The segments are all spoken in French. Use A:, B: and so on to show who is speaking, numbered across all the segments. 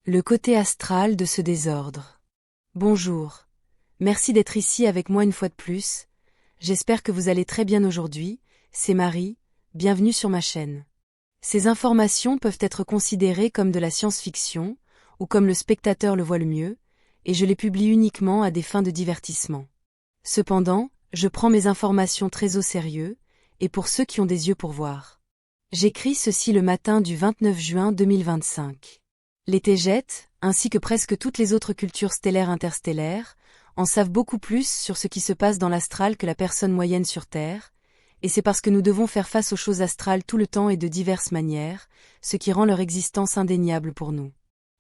A: Le côté astral de ce désordre. Bonjour. Merci d'être ici avec moi une fois de plus. J'espère que vous allez très bien aujourd'hui. C'est Marie, bienvenue sur ma chaîne. Ces informations peuvent être considérées comme de la science-fiction, ou comme le spectateur le voit le mieux, et je les publie uniquement à des fins de divertissement. Cependant, je prends mes informations très au sérieux, et pour ceux qui ont des yeux pour voir. J'écris ceci le matin du 29 juin 2025. Les Taygètes, ainsi que presque toutes les autres cultures stellaires interstellaires, en savent beaucoup plus sur ce qui se passe dans l'astral que la personne moyenne sur Terre, et c'est parce que nous devons faire face aux choses astrales tout le temps et de diverses manières, ce qui rend leur existence indéniable pour nous.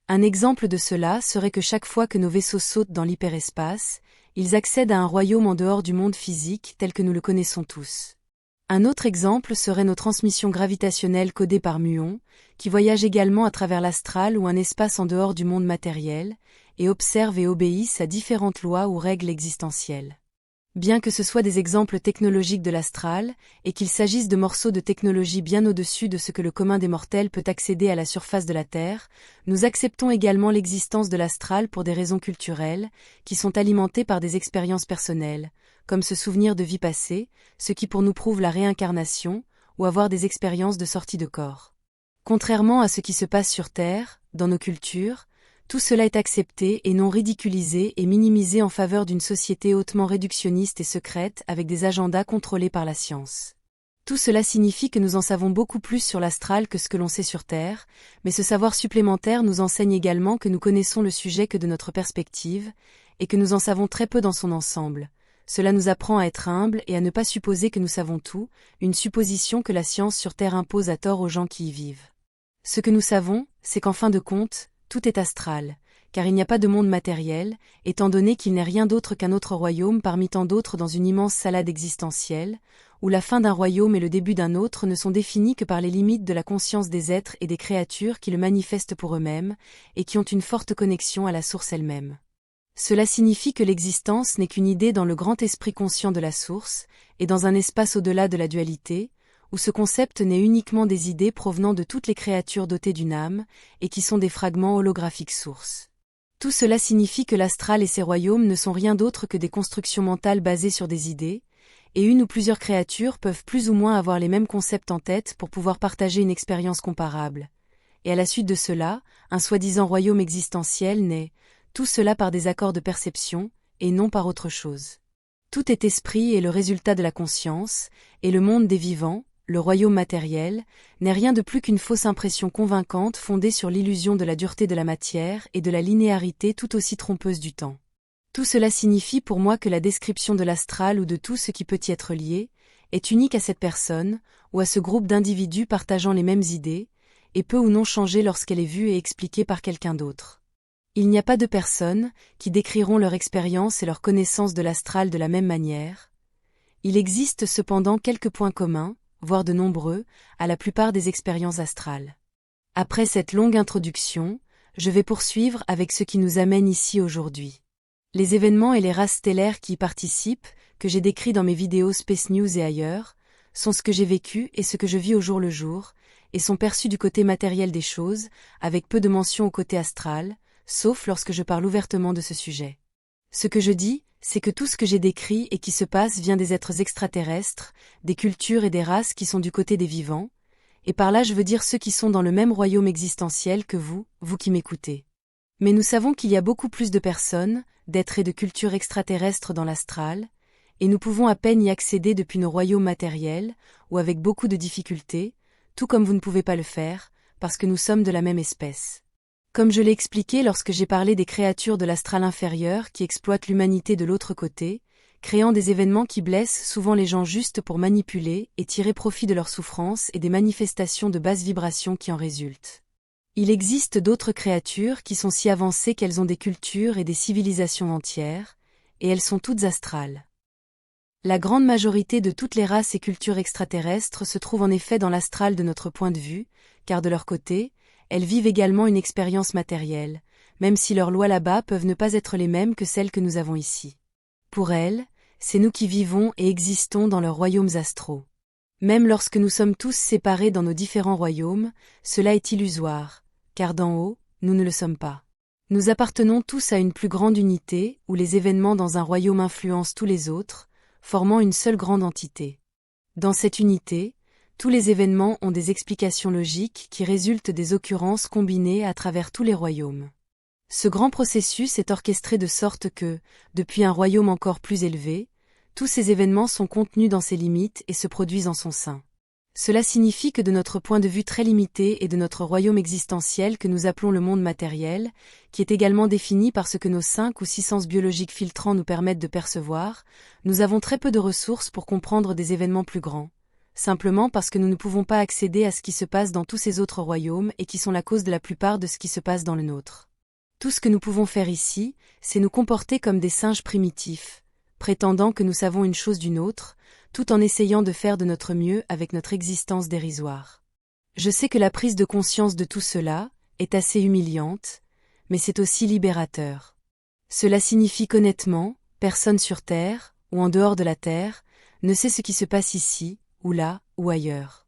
A: Un exemple de cela serait que chaque fois que nos vaisseaux sautent dans l'hyperespace, ils accèdent à un royaume en dehors du monde physique tel que nous le connaissons tous. Un autre exemple serait nos transmissions gravitationnelles codées par muons, qui voyagent également à travers l'astral ou un espace en dehors du monde matériel, et observent et obéissent à différentes lois ou règles existentielles. Bien que ce soit des exemples technologiques de l'astral, et qu'il s'agisse de morceaux de technologie bien au-dessus de ce que le commun des mortels peut accéder à la surface de la Terre, nous acceptons également l'existence de l'astral pour des raisons culturelles, qui sont alimentées par des expériences personnelles, comme se souvenir de vie passée, ce qui pour nous prouve la réincarnation, ou avoir des expériences de sortie de corps. Contrairement à ce qui se passe sur Terre, dans nos cultures, tout cela est accepté et non ridiculisé et minimisé en faveur d'une société hautement réductionniste et secrète avec des agendas contrôlés par la science. Tout cela signifie que nous en savons beaucoup plus sur l'astral que ce que l'on sait sur Terre, mais ce savoir supplémentaire nous enseigne également que nous connaissons le sujet que de notre perspective, et que nous en savons très peu dans son ensemble. Cela nous apprend à être humbles et à ne pas supposer que nous savons tout, une supposition que la science sur Terre impose à tort aux gens qui y vivent. Ce que nous savons, c'est qu'en fin de compte, tout est astral, car il n'y a pas de monde matériel, étant donné qu'il n'est rien d'autre qu'un autre royaume parmi tant d'autres dans une immense salade existentielle, où la fin d'un royaume et le début d'un autre ne sont définis que par les limites de la conscience des êtres et des créatures qui le manifestent pour eux-mêmes, et qui ont une forte connexion à la source elle-même. Cela signifie que l'existence n'est qu'une idée dans le grand esprit conscient de la source, et dans un espace au-delà de la dualité, où ce concept n'est uniquement des idées provenant de toutes les créatures dotées d'une âme, et qui sont des fragments holographiques sources. Tout cela signifie que l'astral et ses royaumes ne sont rien d'autre que des constructions mentales basées sur des idées, et une ou plusieurs créatures peuvent plus ou moins avoir les mêmes concepts en tête pour pouvoir partager une expérience comparable. Et à la suite de cela, un soi-disant royaume existentiel naît, tout cela par des accords de perception, et non par autre chose. Tout est esprit et le résultat de la conscience, et le monde des vivants, le royaume matériel, n'est rien de plus qu'une fausse impression convaincante fondée sur l'illusion de la dureté de la matière et de la linéarité tout aussi trompeuse du temps. Tout cela signifie pour moi que la description de l'astral ou de tout ce qui peut y être lié, est unique à cette personne, ou à ce groupe d'individus partageant les mêmes idées, et peut ou non changer lorsqu'elle est vue et expliquée par quelqu'un d'autre. Il n'y a pas de personnes qui décriront leur expérience et leur connaissance de l'astral de la même manière. Il existe cependant quelques points communs, voire de nombreux, à la plupart des expériences astrales. Après cette longue introduction, je vais poursuivre avec ce qui nous amène ici aujourd'hui. Les événements et les races stellaires qui y participent, que j'ai décrits dans mes vidéos Space News et ailleurs, sont ce que j'ai vécu et ce que je vis au jour le jour, et sont perçus du côté matériel des choses, avec peu de mention au côté astral, sauf lorsque je parle ouvertement de ce sujet. Ce que je dis, c'est que tout ce que j'ai décrit et qui se passe vient des êtres extraterrestres, des cultures et des races qui sont du côté des vivants, et par là je veux dire ceux qui sont dans le même royaume existentiel que vous qui m'écoutez. Mais nous savons qu'il y a beaucoup plus de personnes, d'êtres et de cultures extraterrestres dans l'astral, et nous pouvons à peine y accéder depuis nos royaumes matériels, ou avec beaucoup de difficultés, tout comme vous ne pouvez pas le faire, parce que nous sommes de la même espèce. Comme je l'ai expliqué lorsque j'ai parlé des créatures de l'astral inférieur qui exploitent l'humanité de l'autre côté, créant des événements qui blessent souvent les gens juste pour manipuler et tirer profit de leur souffrance et des manifestations de basse vibration qui en résultent. Il existe d'autres créatures qui sont si avancées qu'elles ont des cultures et des civilisations entières, et elles sont toutes astrales. La grande majorité de toutes les races et cultures extraterrestres se trouvent en effet dans l'astral de notre point de vue, car de leur côté, elles vivent également une expérience matérielle, même si leurs lois là-bas peuvent ne pas être les mêmes que celles que nous avons ici. Pour elles, c'est nous qui vivons et existons dans leurs royaumes astraux. Même lorsque nous sommes tous séparés dans nos différents royaumes, cela est illusoire, car d'en haut, nous ne le sommes pas. Nous appartenons tous à une plus grande unité, où les événements dans un royaume influencent tous les autres, formant une seule grande entité. Dans cette unité, tous les événements ont des explications logiques qui résultent des occurrences combinées à travers tous les royaumes. Ce grand processus est orchestré de sorte que, depuis un royaume encore plus élevé, tous ces événements sont contenus dans ses limites et se produisent en son sein. Cela signifie que de notre point de vue très limité et de notre royaume existentiel que nous appelons le monde matériel, qui est également défini par ce que nos 5 ou 6 sens biologiques filtrants nous permettent de percevoir, nous avons très peu de ressources pour comprendre des événements plus grands, simplement parce que nous ne pouvons pas accéder à ce qui se passe dans tous ces autres royaumes et qui sont la cause de la plupart de ce qui se passe dans le nôtre. Tout ce que nous pouvons faire ici, c'est nous comporter comme des singes primitifs, prétendant que nous savons une chose d'une autre, tout en essayant de faire de notre mieux avec notre existence dérisoire. Je sais que la prise de conscience de tout cela est assez humiliante, mais c'est aussi libérateur. Cela signifie qu'honnêtement, personne sur Terre, ou en dehors de la Terre, ne sait ce qui se passe ici, ou là, ou ailleurs.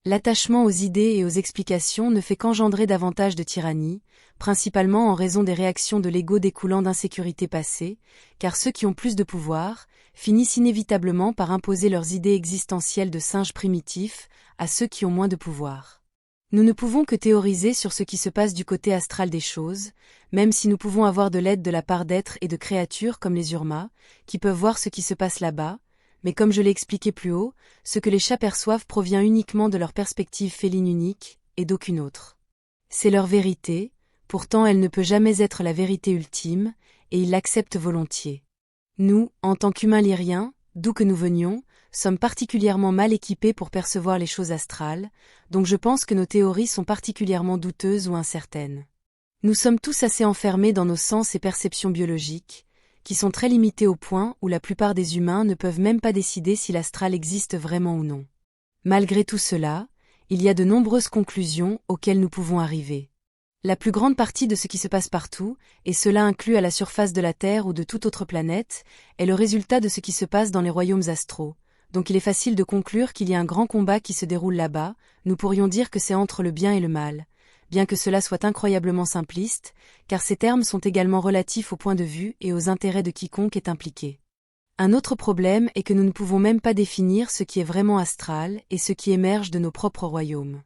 A: L'attachement aux idées et aux explications ne fait qu'engendrer davantage de tyrannie, principalement en raison des réactions de l'ego découlant d'insécurité passée, car ceux qui ont plus de pouvoir finissent inévitablement par imposer leurs idées existentielles de singes primitifs à ceux qui ont moins de pouvoir. Nous ne pouvons que théoriser sur ce qui se passe du côté astral des choses, même si nous pouvons avoir de l'aide de la part d'êtres et de créatures comme les Urmas, qui peuvent voir ce qui se passe là-bas, mais comme je l'ai expliqué plus haut, ce que les chats perçoivent provient uniquement de leur perspective féline unique, et d'aucune autre. C'est leur vérité, pourtant elle ne peut jamais être la vérité ultime, et ils l'acceptent volontiers. Nous, en tant qu'humains lyriens, d'où que nous venions, sommes particulièrement mal équipés pour percevoir les choses astrales, donc je pense que nos théories sont particulièrement douteuses ou incertaines. Nous sommes tous assez enfermés dans nos sens et perceptions biologiques, qui sont très limités au point où la plupart des humains ne peuvent même pas décider si l'astral existe vraiment ou non. Malgré tout cela, il y a de nombreuses conclusions auxquelles nous pouvons arriver. La plus grande partie de ce qui se passe partout, et cela inclut à la surface de la Terre ou de toute autre planète, est le résultat de ce qui se passe dans les royaumes astraux. Donc il est facile de conclure qu'il y a un grand combat qui se déroule là-bas, nous pourrions dire que c'est entre le bien et le mal, bien que cela soit incroyablement simpliste, car ces termes sont également relatifs au point de vue et aux intérêts de quiconque est impliqué. Un autre problème est que nous ne pouvons même pas définir ce qui est vraiment astral et ce qui émerge de nos propres royaumes.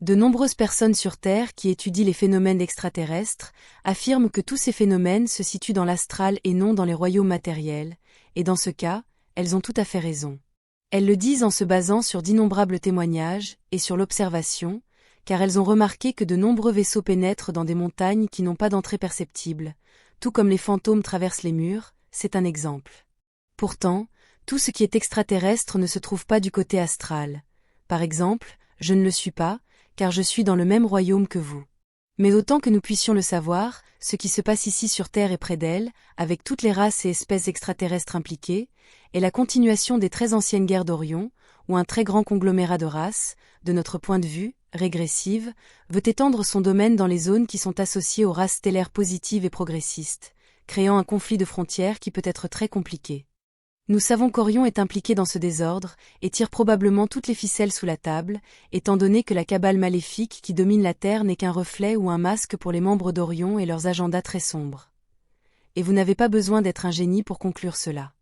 A: De nombreuses personnes sur Terre qui étudient les phénomènes extraterrestres affirment que tous ces phénomènes se situent dans l'astral et non dans les royaumes matériels, et dans ce cas, elles ont tout à fait raison. Elles le disent en se basant sur d'innombrables témoignages et sur l'observation, car elles ont remarqué que de nombreux vaisseaux pénètrent dans des montagnes qui n'ont pas d'entrée perceptible, tout comme les fantômes traversent les murs, c'est un exemple. Pourtant, tout ce qui est extraterrestre ne se trouve pas du côté astral. Par exemple, je ne le suis pas, car je suis dans le même royaume que vous. Mais autant que nous puissions le savoir, ce qui se passe ici sur Terre et près d'elle, avec toutes les races et espèces extraterrestres impliquées, est la continuation des très anciennes guerres d'Orion, où un très grand conglomérat de races, de notre point de vue, régressive, veut étendre son domaine dans les zones qui sont associées aux races stellaires positives et progressistes, créant un conflit de frontières qui peut être très compliqué. Nous savons qu'Orion est impliqué dans ce désordre, et tire probablement toutes les ficelles sous la table, étant donné que la cabale maléfique qui domine la Terre n'est qu'un reflet ou un masque pour les membres d'Orion et leurs agendas très sombres. Et vous n'avez pas besoin d'être un génie pour conclure cela.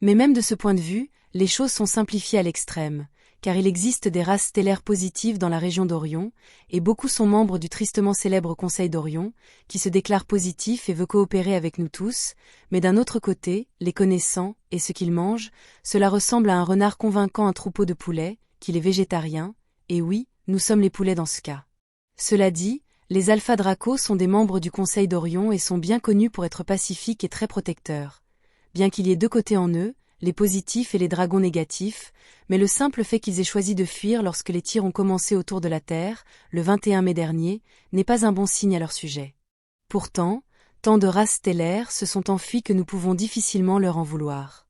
A: Mais même de ce point de vue, les choses sont simplifiées à l'extrême, car il existe des races stellaires positives dans la région d'Orion, et beaucoup sont membres du tristement célèbre Conseil d'Orion, qui se déclare positif et veut coopérer avec nous tous, mais d'un autre côté, les connaissant, et ce qu'ils mangent, cela ressemble à un renard convainquant un troupeau de poulets, qu'il est végétarien, et oui, nous sommes les poulets dans ce cas. Cela dit, les Alpha Draco sont des membres du Conseil d'Orion et sont bien connus pour être pacifiques et très protecteurs. Bien qu'il y ait deux côtés en eux, les positifs et les dragons négatifs, mais le simple fait qu'ils aient choisi de fuir lorsque les tirs ont commencé autour de la Terre, le 21 mai dernier, n'est pas un bon signe à leur sujet. Pourtant, tant de races stellaires se sont enfuies que nous pouvons difficilement leur en vouloir.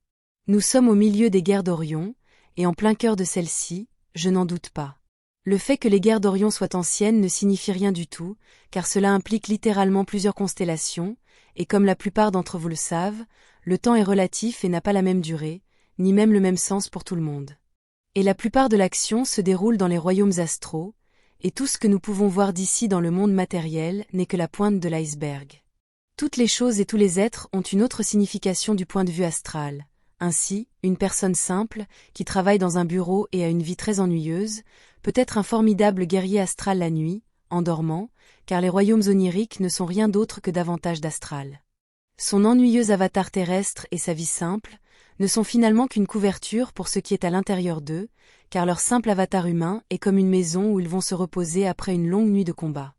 A: Nous sommes au milieu des guerres d'Orion, et en plein cœur de celles-ci, je n'en doute pas. Le fait que les guerres d'Orion soient anciennes ne signifie rien du tout, car cela implique littéralement plusieurs constellations, et comme la plupart d'entre vous le savent, le temps est relatif et n'a pas la même durée, ni même le même sens pour tout le monde. Et la plupart de l'action se déroule dans les royaumes astraux, et tout ce que nous pouvons voir d'ici dans le monde matériel n'est que la pointe de l'iceberg. Toutes les choses et tous les êtres ont une autre signification du point de vue astral. Ainsi, une personne simple, qui travaille dans un bureau et a une vie très ennuyeuse, peut être un formidable guerrier astral la nuit, en dormant, car les royaumes oniriques ne sont rien d'autre que davantage d'astral. Son ennuyeux avatar terrestre et sa vie simple ne sont finalement qu'une couverture pour ce qui est à l'intérieur d'eux, car leur simple avatar humain est comme une maison où ils vont se reposer après une longue nuit de combat.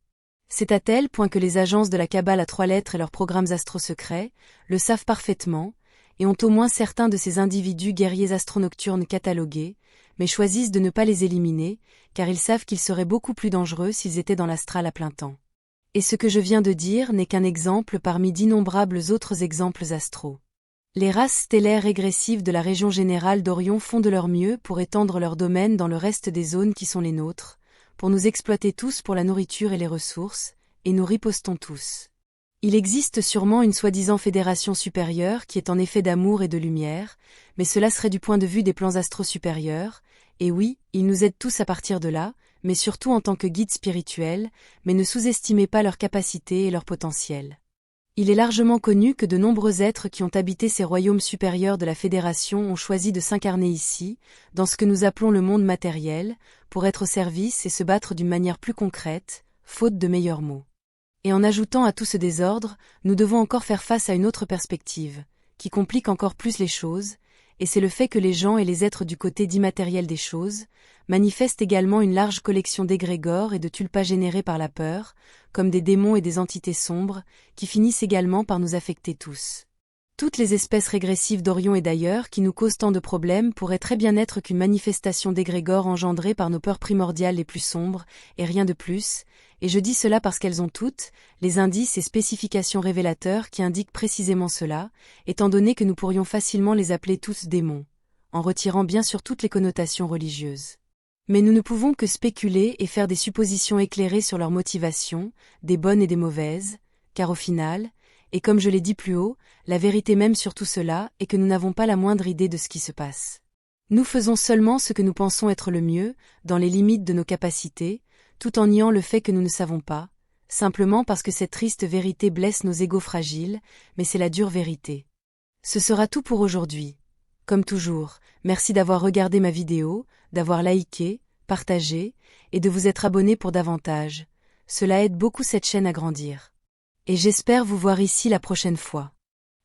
A: C'est à tel point que les agences de la Kabbale à 3 lettres et leurs programmes astro-secrets le savent parfaitement, et ont au moins certains de ces individus guerriers astronocturnes catalogués, mais choisissent de ne pas les éliminer, car ils savent qu'ils seraient beaucoup plus dangereux s'ils étaient dans l'astral à plein temps. Et ce que je viens de dire n'est qu'un exemple parmi d'innombrables autres exemples astraux. Les races stellaires régressives de la région générale d'Orion font de leur mieux pour étendre leur domaine dans le reste des zones qui sont les nôtres, pour nous exploiter tous pour la nourriture et les ressources, et nous ripostons tous. Il existe sûrement une soi-disant fédération supérieure qui est en effet d'amour et de lumière, mais cela serait du point de vue des plans astro supérieurs, et oui, ils nous aident tous à partir de là, mais surtout en tant que guides spirituels, mais ne sous-estimez pas leurs capacités et leur potentiel. Il est largement connu que de nombreux êtres qui ont habité ces royaumes supérieurs de la Fédération ont choisi de s'incarner ici, dans ce que nous appelons le monde matériel, pour être au service et se battre d'une manière plus concrète, faute de meilleurs mots. Et en ajoutant à tout ce désordre, nous devons encore faire face à une autre perspective, qui complique encore plus les choses, et c'est le fait que les gens et les êtres du côté d'immatériel des choses manifestent également une large collection d'égrégores et de tulpas générés par la peur, comme des démons et des entités sombres, qui finissent également par nous affecter tous. Toutes les espèces régressives d'Orion et d'ailleurs qui nous causent tant de problèmes pourraient très bien être qu'une manifestation d'égrégores engendrée par nos peurs primordiales les plus sombres, et rien de plus, et je dis cela parce qu'elles ont toutes les indices et spécifications révélateurs qui indiquent précisément cela, étant donné que nous pourrions facilement les appeler tous démons, en retirant bien sûr toutes les connotations religieuses. Mais nous ne pouvons que spéculer et faire des suppositions éclairées sur leurs motivations, des bonnes et des mauvaises, car au final, et comme je l'ai dit plus haut, la vérité même sur tout cela est que nous n'avons pas la moindre idée de ce qui se passe. Nous faisons seulement ce que nous pensons être le mieux, dans les limites de nos capacités, tout en niant le fait que nous ne savons pas, simplement parce que cette triste vérité blesse nos égos fragiles, mais c'est la dure vérité. Ce sera tout pour aujourd'hui. Comme toujours, merci d'avoir regardé ma vidéo, d'avoir liké, partagé, et de vous être abonné pour davantage. Cela aide beaucoup cette chaîne à grandir. Et j'espère vous voir ici la prochaine fois.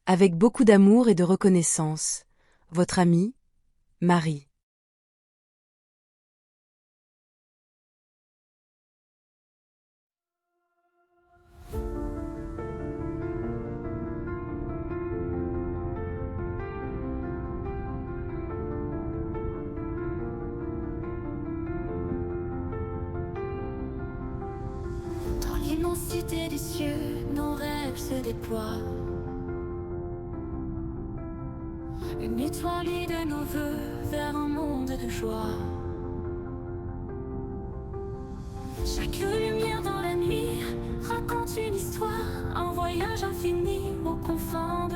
A: Avec beaucoup d'amour et de reconnaissance, votre amie, Marie.
B: Dans l'immensité des cieux, nos rêves se déploient. Une étoile guide nos voeux vers un monde de joie. Chaque lumière dans la nuit raconte une histoire, un voyage infini aux confins de